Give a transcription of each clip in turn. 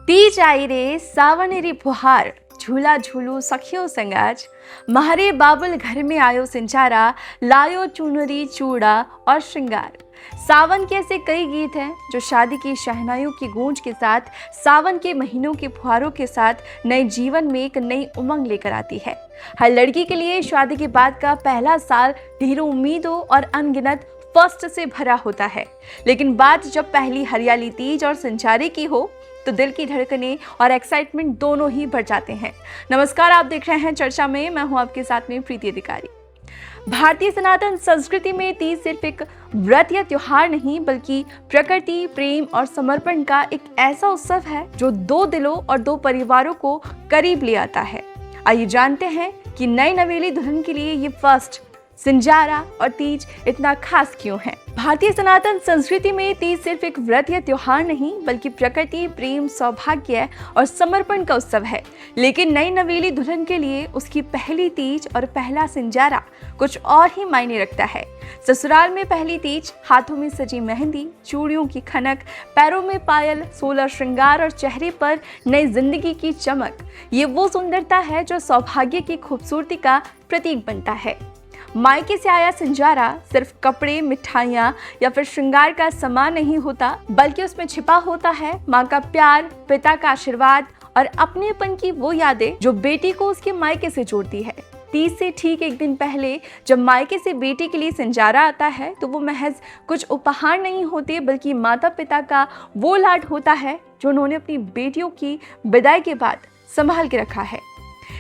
तीज आई रे सावनेरी फुहार, झूला झूलू सखियों संग आज। महारे बाबुल घर में आयो सिंचारा, लायो चुनरी चूड़ा और श्रृंगार। सावन के ऐसे कई गीत हैं जो शादी की शहनाइयों की गूंज के साथ, सावन के महीनों के फुहारों के साथ नए जीवन में एक नई उमंग लेकर आती है। हर लड़की के लिए शादी के बाद का पहला साल ढेरों उम्मीदों और अनगिनत फर्स्ट से भरा होता है, लेकिन बात जब पहली हरियाली तीज और संचारी की हो तो दिल की धड़कनें और एक्साइटमेंट दोनों ही बढ़ जाते हैं। नमस्कार, आप देख रहे हैं चर्चा में, मैं हूं आपके साथ में प्रीति अधिकारी। भारतीय सनातन संस्कृति में तीज सिर्फ एक व्रत या त्योहार नहीं, बल्कि प्रकृति, प्रेम और समर्पण का एक ऐसा उत्सव है जो दो दिलों और दो परिवारों को करीब ले आता है। आइए जानते हैं कि नई नवेली दुल्हन के लिए ये फर्स्ट, सिंजारा और तीज इतना खास क्यों है। भारतीय सनातन संस्कृति में तीज सिर्फ एक व्रत या त्योहार नहीं, बल्कि प्रकृति, प्रेम, सौभाग्य और समर्पण का उत्सव है। लेकिन नई नवेली दुल्हन के लिए उसकी पहली तीज और पहला सिंजारा कुछ और ही मायने रखता है। ससुराल में पहली तीज, हाथों में सजी मेहंदी, चूड़ियों की खनक, पैरों में पायल, 16 श्रृंगार और चेहरे पर नई जिंदगी की चमक, ये वो सुंदरता है जो सौभाग्य की खूबसूरती का प्रतीक बनता है। मायके से आया सिंजारा सिर्फ कपड़े, मिठाइयाँ या फिर श्रृंगार का सामान नहीं होता, बल्कि उसमें छिपा होता है माँ का प्यार, पिता का आशीर्वाद और अपनेपन की वो यादें जो बेटी को उसके मायके से जोड़ती है। तीज से ठीक एक दिन पहले जब मायके से बेटी के लिए सिंजारा आता है तो वो महज कुछ उपहार नहीं होते, बल्कि माता पिता का वो लाड होता है जो उन्होंने अपनी बेटियों की विदाई के बाद संभाल के रखा है।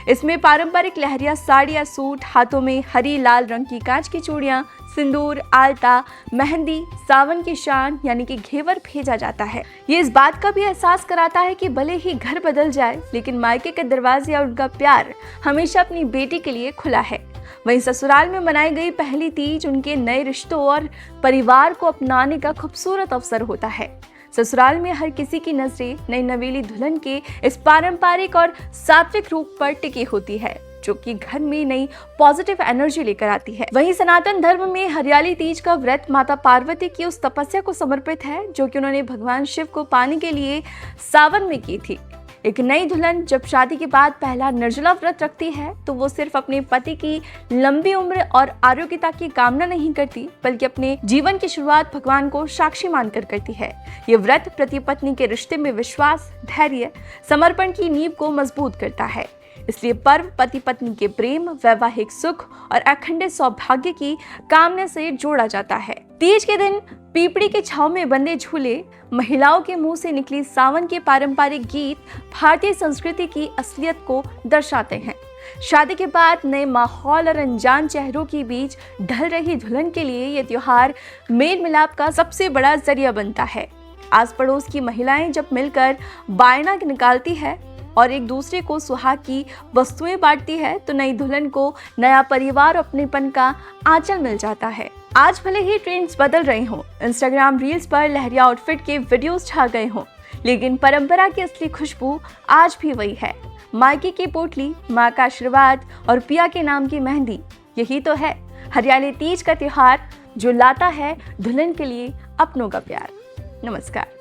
इसमें पारंपरिक लहरिया साड़ी या सूट, हाथों में हरी लाल रंग की कांच की चूड़ियां, सिंदूर, आलता, मेहंदी, सावन की शान यानी कि घेवर भेजा जाता है। ये इस बात का भी एहसास कराता है कि भले ही घर बदल जाए, लेकिन मायके के दरवाजे और उनका प्यार हमेशा अपनी बेटी के लिए खुला है। वहीं ससुराल में मनाई गई पहली तीज उनके नए रिश्तों और परिवार को अपनाने का खूबसूरत अवसर होता है। ससुराल में हर किसी की नजरें नई नवेली दुल्हन के इस पारंपरिक और सात्विक रूप पर टिकी होती है, जो कि घर में नई पॉजिटिव एनर्जी लेकर आती है। वहीं सनातन धर्म में हरियाली तीज का व्रत माता पार्वती की उस तपस्या को समर्पित है जो कि उन्होंने भगवान शिव को पाने के लिए सावन में की थी। एक नई दुल्हन जब शादी के बाद पहला निर्जला व्रत रखती है तो वो सिर्फ अपने पति की लंबी उम्र और आरोग्यता की कामना नहीं करती, बल्कि अपने जीवन की शुरुआत भगवान को साक्षी मानकर करती है। ये व्रत पति पत्नी के रिश्ते में विश्वास, धैर्य, समर्पण की नींव को मजबूत करता है। इसलिए पर्व पति पत्नी के प्रेम, वैवाहिक सुख और अखंडित सौभाग्य की कामना से जोड़ा जाता है। तीज के दिन पीपड़ी के छांव में बंधे झूले, महिलाओं के मुंह से निकली सावन के पारंपरिक गीत भारतीय संस्कृति की असलियत को दर्शाते हैं। शादी के बाद नए माहौल और अनजान चेहरों के बीच ढल रही दुल्हन के लिए ये त्योहार मेल मिलाप का सबसे बड़ा जरिया बनता है। आस पड़ोस की महिलाएं जब मिलकर बायना निकालती है और एक दूसरे को सुहाग की वस्तुएं बांटती है तो नई दुल्हन को नया परिवार और अपनेपन का आंचल मिल जाता है। आज भले ही ट्रेंड्स बदल रहे हों, इंस्टाग्राम रील्स पर लहरिया आउटफिट के वीडियोस छा गए हों, लेकिन परंपरा की असली खुशबू आज भी वही है। मायके की पोटली, माँ का आशीर्वाद और पिया के नाम की मेहंदी, यही तो है हरियाली तीज का त्योहार जो लाता है दुल्हन के लिए अपनों का प्यार। नमस्कार।